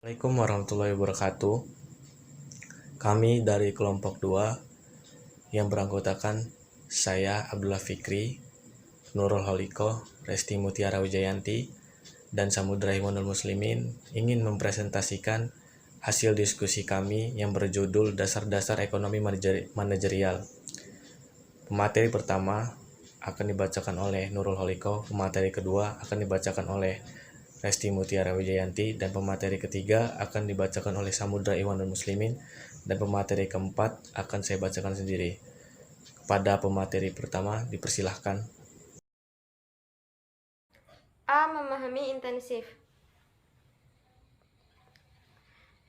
Assalamualaikum warahmatullahi wabarakatuh. Kami dari kelompok 2 yang beranggotakan saya Abdullah Fikri, Nurul Holiko, Resti Mutiara Wijayanti, dan Samudra Imanul Muslimin ingin mempresentasikan hasil diskusi kami yang berjudul Dasar-Dasar Ekonomi Manajerial. Pemateri pertama akan dibacakan oleh Nurul Holiko, pemateri kedua akan dibacakan oleh Resti Mutiara Wijayanti, dan pemateri ketiga akan dibacakan oleh Samudra Iwanul Muslimin, dan pemateri keempat akan saya bacakan sendiri. Kepada pemateri pertama dipersilahkan. A. Memahami intensif.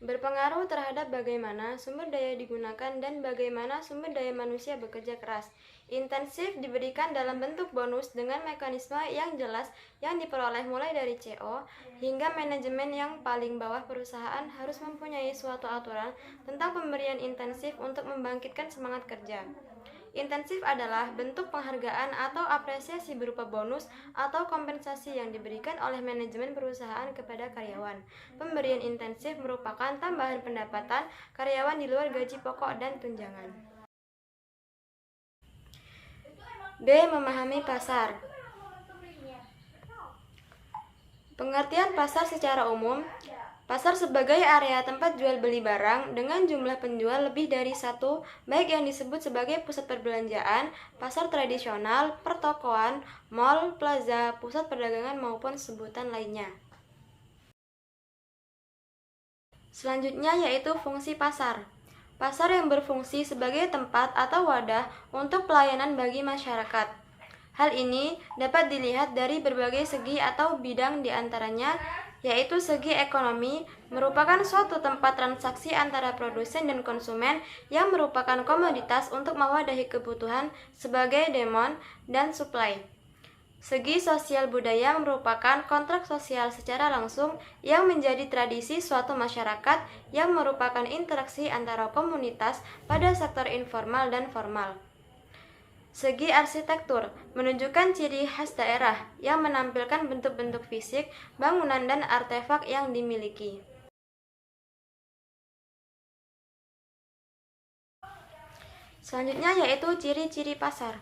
Berpengaruh terhadap bagaimana sumber daya digunakan dan bagaimana sumber daya manusia bekerja keras. Intensif diberikan dalam bentuk bonus dengan mekanisme yang jelas yang diperoleh mulai dari CO hingga manajemen yang paling bawah perusahaan harus mempunyai suatu aturan tentang pemberian intensif untuk membangkitkan semangat kerja. Intensif adalah bentuk penghargaan atau apresiasi berupa bonus atau kompensasi yang diberikan oleh manajemen perusahaan kepada karyawan. Pemberian intensif merupakan tambahan pendapatan karyawan di luar gaji pokok dan tunjangan. B. Memahami pasar. Pengertian pasar secara umum: pasar sebagai area tempat jual beli barang dengan jumlah penjual lebih dari satu, baik yang disebut sebagai pusat perbelanjaan, pasar tradisional, pertokoan, mal, plaza, pusat perdagangan maupun sebutan lainnya. Selanjutnya yaitu fungsi pasar. Pasar yang berfungsi sebagai tempat atau wadah untuk pelayanan bagi masyarakat. Hal ini dapat dilihat dari berbagai segi atau bidang diantaranya, yaitu segi ekonomi, merupakan suatu tempat transaksi antara produsen dan konsumen yang merupakan komoditas untuk mewadahi kebutuhan sebagai demand dan supply. Segi sosial budaya merupakan kontrak sosial secara langsung yang menjadi tradisi suatu masyarakat yang merupakan interaksi antara komunitas pada sektor informal dan formal. Segi arsitektur menunjukkan ciri khas daerah yang menampilkan bentuk-bentuk fisik, bangunan, dan artefak yang dimiliki. Selanjutnya yaitu ciri-ciri pasar.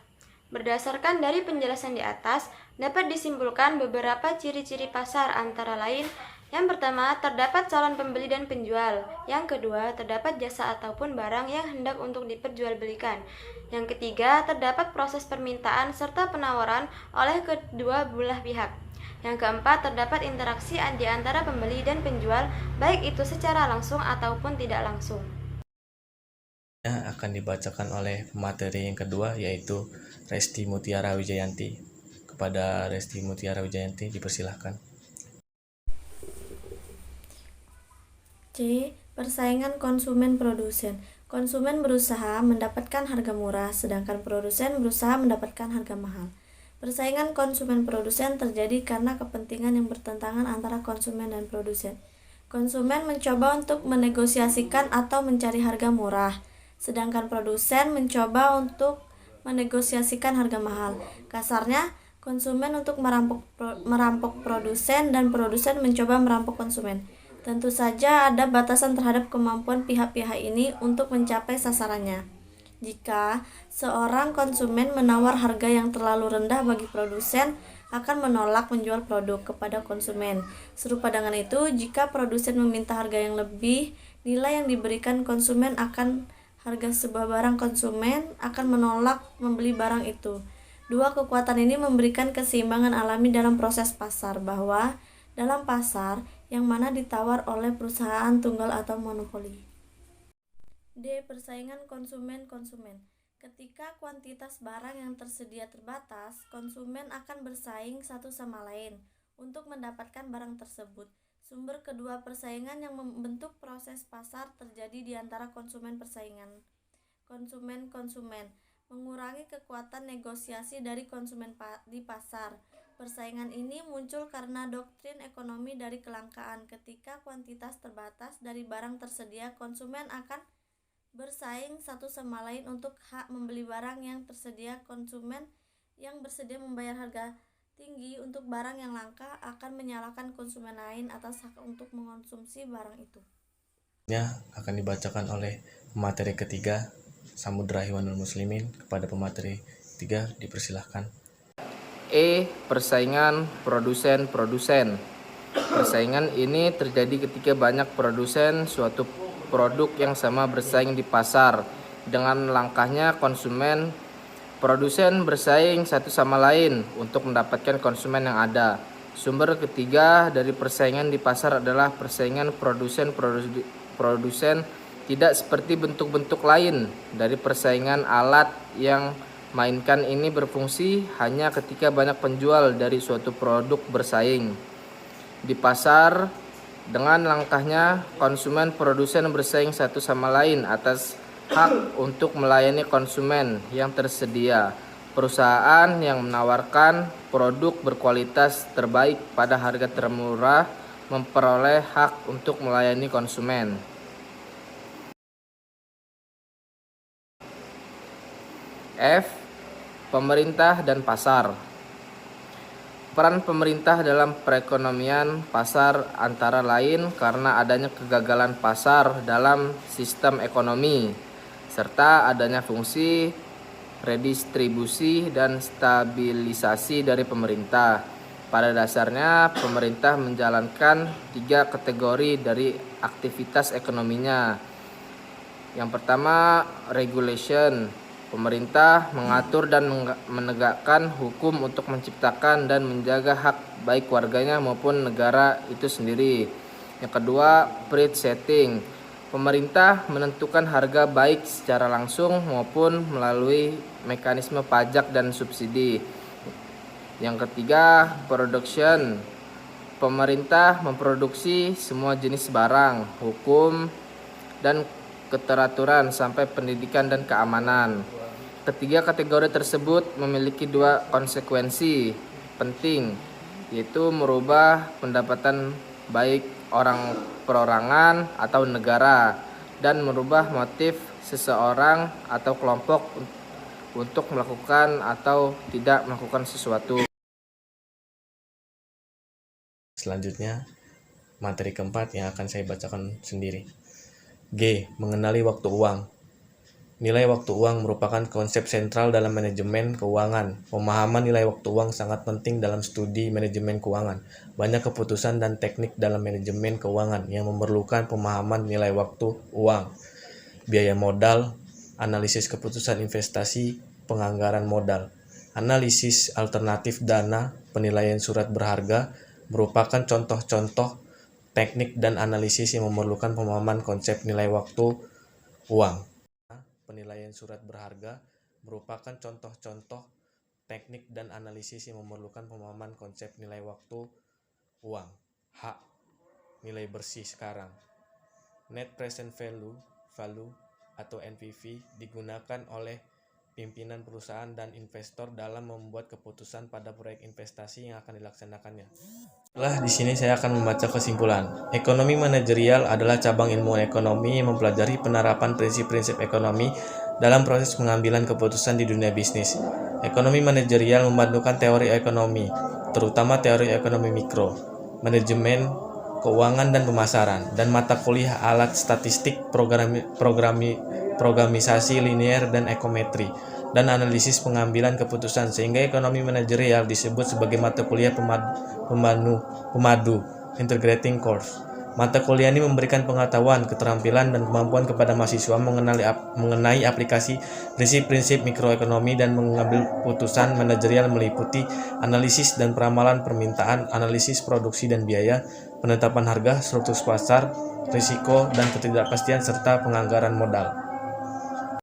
Berdasarkan dari penjelasan di atas, dapat disimpulkan beberapa ciri-ciri pasar antara lain: yang pertama, terdapat calon pembeli dan penjual. Yang kedua, terdapat jasa ataupun barang yang hendak untuk diperjualbelikan. Yang ketiga, terdapat proses permintaan serta penawaran oleh kedua belah pihak. Yang keempat, terdapat interaksi di antara pembeli dan penjual, baik itu secara langsung ataupun tidak langsung. Akan dibacakan oleh pemateri yang kedua yaitu Resti Mutiara Wijayanti. Kepada Resti Mutiara Wijayanti dipersilahkan. C. Persaingan konsumen produsen. Konsumen berusaha mendapatkan harga murah, sedangkan produsen berusaha mendapatkan harga mahal. Persaingan konsumen produsen terjadi karena kepentingan yang bertentangan antara konsumen dan produsen. Konsumen mencoba untuk menegosiasikan atau mencari harga murah, sedangkan produsen mencoba untuk menegosiasikan harga mahal. Kasarnya, konsumen untuk merampok produsen dan produsen mencoba merampok konsumen. Tentu saja ada batasan terhadap kemampuan pihak-pihak ini untuk mencapai sasarannya. Jika seorang konsumen menawar harga yang terlalu rendah bagi produsen, akan menolak menjual produk kepada konsumen. Serupa dengan itu, jika produsen meminta harga yang lebih, nilai yang diberikan konsumen akan harga sebuah barang, konsumen akan menolak membeli barang itu. Dua kekuatan ini memberikan keseimbangan alami dalam proses pasar, bahwa dalam pasar yang mana ditawar oleh perusahaan tunggal atau monopoli. D. Persaingan konsumen-konsumen. Ketika kuantitas barang yang tersedia terbatas, konsumen akan bersaing satu sama lain untuk mendapatkan barang tersebut. Sumber kedua persaingan yang membentuk proses pasar terjadi di antara konsumen persaingan. Konsumen-konsumen mengurangi kekuatan negosiasi dari konsumen di pasar. Persaingan ini muncul karena doktrin ekonomi dari kelangkaan. Ketika kuantitas terbatas dari barang tersedia, konsumen akan bersaing satu sama lain untuk hak membeli barang yang tersedia. Konsumen yang bersedia membayar harga tinggi untuk barang yang langka akan menyalahkan konsumen lain atas hak untuk mengonsumsi barang itu. Akan dibacakan oleh pemateri ketiga, Samudra Ikhwanul Muslimin. Kepada pemateri ketiga dipersilahkan. Persaingan produsen-produsen. Persaingan ini terjadi ketika banyak produsen suatu produk yang sama bersaing di pasar. Dengan langkahnya konsumen, produsen bersaing satu sama lain untuk mendapatkan konsumen yang ada. Sumber ketiga dari persaingan di pasar adalah persaingan produsen tidak seperti bentuk-bentuk lain dari persaingan alat yang mainkan ini berfungsi hanya ketika banyak penjual dari suatu produk bersaing. Di pasar, dengan langkahnya konsumen produsen bersaing satu sama lain atas hak untuk melayani konsumen yang tersedia. Perusahaan yang menawarkan produk berkualitas terbaik pada harga termurah memperoleh hak untuk melayani konsumen. Pemerintah dan pasar. Peran pemerintah dalam perekonomian pasar antara lain karena adanya kegagalan pasar dalam sistem ekonomi, serta adanya fungsi redistribusi dan stabilisasi dari pemerintah. Pada dasarnya, pemerintah menjalankan 3 kategori dari aktivitas ekonominya. Yang pertama, regulation. Pemerintah mengatur dan menegakkan hukum untuk menciptakan dan menjaga hak baik warganya maupun negara itu sendiri. Yang kedua, price setting. Pemerintah menentukan harga baik secara langsung maupun melalui mekanisme pajak dan subsidi. Yang ketiga, production. Pemerintah memproduksi semua jenis barang, hukum, dan keteraturan sampai pendidikan dan keamanan. Ketiga kategori tersebut memiliki 2 konsekuensi penting, yaitu merubah pendapatan baik orang perorangan atau negara dan merubah motif seseorang atau kelompok untuk melakukan atau tidak melakukan sesuatu. Selanjutnya, materi keempat yang akan saya bacakan sendiri. G. Mengenali waktu uang. Nilai waktu uang merupakan konsep sentral dalam manajemen keuangan. Pemahaman nilai waktu uang sangat penting dalam studi manajemen keuangan. Banyak keputusan dan teknik dalam manajemen keuangan yang memerlukan pemahaman nilai waktu uang. Biaya modal, analisis keputusan investasi, penganggaran modal, analisis alternatif dana, penilaian surat berharga merupakan contoh-contoh teknik dan analisis yang memerlukan pemahaman konsep nilai waktu uang. Penilaian surat berharga merupakan contoh-contoh teknik dan analisis yang memerlukan pemahaman konsep nilai waktu uang. H. Nilai bersih sekarang. Net present value atau NPV digunakan oleh pimpinan perusahaan dan investor dalam membuat keputusan pada proyek investasi yang akan dilaksanakannya. Di sini saya akan membaca kesimpulan. Ekonomi manajerial adalah cabang ilmu ekonomi yang mempelajari penerapan prinsip-prinsip ekonomi dalam proses pengambilan keputusan di dunia bisnis. Ekonomi manajerial membantukan teori ekonomi, terutama teori ekonomi mikro, manajemen, keuangan dan pemasaran, dan mata kuliah alat statistik, programisasi linear dan ekometri, dan analisis pengambilan keputusan, sehingga ekonomi manajerial disebut sebagai mata kuliah pemadu integrating course. Mata kuliah ini memberikan pengetahuan, keterampilan, dan kemampuan kepada mahasiswa mengenai aplikasi prinsip-prinsip mikroekonomi dan mengambil keputusan manajerial meliputi analisis dan peramalan permintaan, analisis produksi dan biaya, penetapan harga, struktur pasar, risiko dan ketidakpastian, serta penganggaran modal.